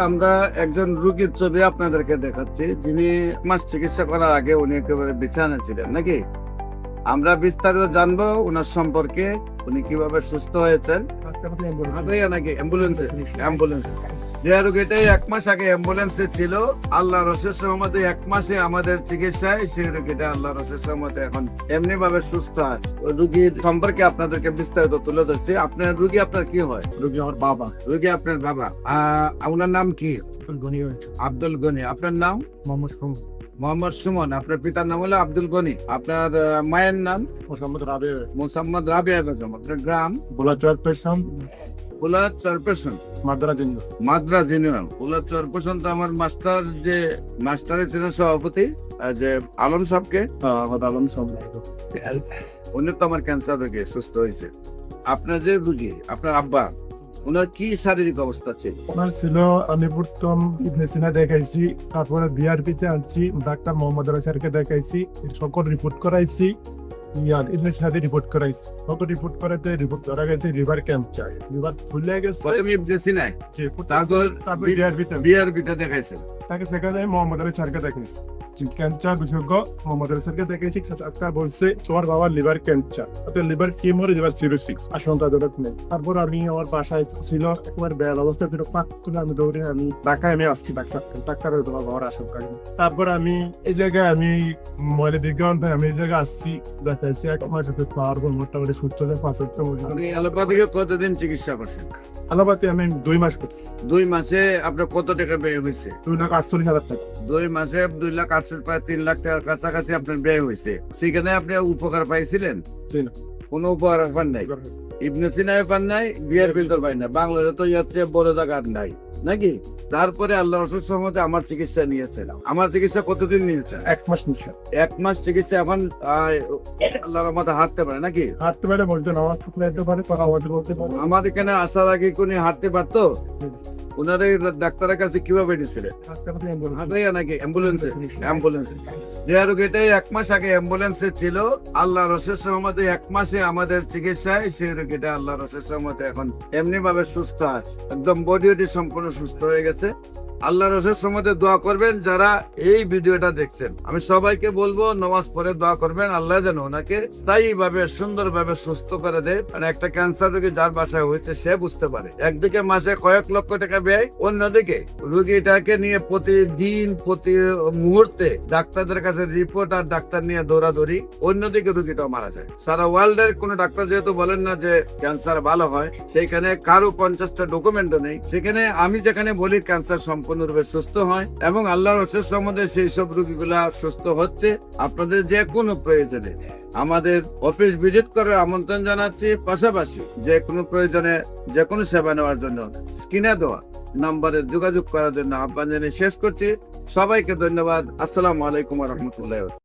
আমরা একজন রোগীর ছবি আপনাদেরকে দেখাচ্ছি, যিনি মাস চিকিৎসা করার আগে উনি একেবারে বিছানা ছিলেন নাকি। আমরা বিস্তারিত জানবো ওনার সম্পর্কে, উনি কিভাবে সুস্থ হয়েছেন। নাকি অ্যাম্বুলেন্সে যে রোগীটাই 1 মাস আগে অ্যাম্বুলেন্সে ছিল, আল্লাহ রসের সহমতে 1 মাসে আমাদের চিকিৎসায় সেই রোগীটা আল্লাহ রসের সহমতে এখন এমনি ভাবে সুস্থ আছে। ওই রোগীর সম্পর্কে আপনাদেরকে বিস্তারিত তুলে ধরছি। আপনার রোগী আপনার কি হয়? রোগী আমার বাবা। রোগী আপনার বাবা। ওনার নাম কি? আব্দুল গনি। আপনার নাম? মোহাম্মদ সুমন। আপনার পিতার নাম হলো আব্দুল গনি। আপনার মায়ের নাম? মোসাম্মদ রাবিয়া বেগম। আপনার গ্রাম? বুলার চরপেশন, মাদ্রাজ ইউনিয়ন। বুলার চরপেশন তো আমার মাস্টারের ছিলেন সভাপতি যে আলম সাহেবকে। উনি তো আমার ক্যান্সার রোগে সুস্থ হয়েছে। আপনার যে রোগী, আপনার আব্বা, ওনার কি শারীরিক অবস্থা ছিল? ওনার ছিল আলিপুরতম ইবনে সিনা দেখাইছি, তারপরে বিআরপিতে আনছি, ডাক্তার মোহাম্মদ আলী স্যারকে দেখাইছি, সকল রিপোর্ট করাইছি, ইবনে সিনাতে রিপোর্ট করাইছি। সকল রিপোর্ট করাতে রিপোর্ট ধরা গেছে লিভার ক্যান্সার, লিভার ফুলে গেছে। প্রথমে ইবনে সিনায়, তারপর বিআরপিতে দেখাইছেন। তাকে দেখা যায় মোহাম্মদ আলী স্যারকে দেখাইছি, ক্যান্সার বিশেষজ্ঞ মোহাম্মদ আলী স্যারকে দেখাইছি। ডাক্তার বলছে তোমার বাবার liver cancer, liver tumour, liver cirrhosis, আশঙ্কাজনক নেই। তারপর আমি আমার বাসায় ছিল একবার বেয়াল অবস্থা, পাক করে আমি দৌড়ে আমি ঢাকায় আমি আসছি ডাক্তারের তোমার বাবার আশঙ্কা। তারপর আমি এই জায়গায় আমি ময়লা বিজ্ঞান আমি এই জায়গায় আসছি, দেখাইছি এক মাস পাওয়ার পর মোটামুটি সুস্থ হয়ে 5 আলোপাতিকে কতদিন চিকিৎসা করছেন? আলোপাতি আমি 2 মাস করছি। 2 মাসে আপনার কত টাকা ব্যয় হয়েছে? 2,48,000 টাকা। 2 মাসে 2,48,000, প্রায় 3 লাখ টাকার কাছাকাছি আপনার ব্যয় হয়েছে। সেখানে আপনি উপকার পাইছিলেন? কোনো উপকার পান নাই? ইবনে সিনায় পান নাই, বিআরপি তো পাই না, বাংলাদেশে তো যাচ্ছে বড় জায়গা নাই নাকি। তারপরে আল্লাহ রসুল সহমতে আমার চিকিৎসা নিয়েছিলাম। আমার চিকিৎসা কতদিন নিয়েছেন? 1 মাস নিয়েছেন। 1 মাস চিকিৎসা। এখন আল্লাহর রহমতে হাঁটতে পারে নাকি? হাঁটতে পারে বলতে নামাজ পড়তে পারে, কথা বলতে পারে। আমার এখানে আসার আগে কোন হাঁটতে পারতো? ওনারা ডাক্তারের কাছে কিভাবে নিয়েছিলেন? নাকি অ্যাম্বুলেন্সে যে রোগীটাই 1 মাস আগে অ্যাম্বুলেন্সে ছিল, আল্লাহ রসের সহমতে 1 মাসে আমাদের চিকিৎসায় সেই রোগীটা আল্লাহ রসের সহমতে এখন এমনি ভাবে সুস্থ আছে, একদম বডি সম্পূর্ণ সুস্থ হয়ে গেছে। আল্লাহ রসের সহমতে দোয়া করবেন যারা এই ভিডিওটা দেখছেন। আমি সবাইকে বলবো নামাজ পড়ে দোয়া করবেন, আল্লাহ যেন ওনাকে স্থায়ী ভাবে সুন্দর ভাবে সুস্থ করে দেয়। মানে একটা ক্যান্সার রোগী যার বাসায় হয়েছে সে বুঝতে পারে, একদিকে মাসে কয়েক লক্ষ টাকা ব্যয়, অন্যদিকে রোগীটাকে নিয়ে প্রতিদিন প্রতি মুহূর্তে ডাক্তারদের কাছে রিপোর্ট আর ডাক্তার নিয়ে দৌড়াদৌড়ি, অন্যদিকে রোগীটাও মারা যায়। সারা ওয়ার্ল্ডের কোন ডাক্তার যেহেতু বলেন না যে ক্যান্সার ভালো হয়, সেইখানে কারো 50টা ডকুমেন্টও নেই। সেখানে আমি যেখানে বলি ক্যান্সার সম্পূর্ণরূপে সুস্থ হয় এবং আল্লাহর রসের সম্বন্ধে সেই সব রোগীগুলা সুস্থ হচ্ছে। আপনাদের যে কোনো প্রয়োজনে আমাদের অফিস ভিজিট করার আমন্ত্রণ জানাচ্ছি। পাশাপাশি যে কোনো প্রয়োজনে যে কোনো সেবা নেওয়ার জন্য স্ক্রিনে দেওয়া নম্বরে যোগাযোগ করার জন্য আহ্বান জানিয়ে শেষ করছি। সবাইকে ধন্যবাদ। আসসালামু আলাইকুম ওয়া রাহমাতুল্লাহ।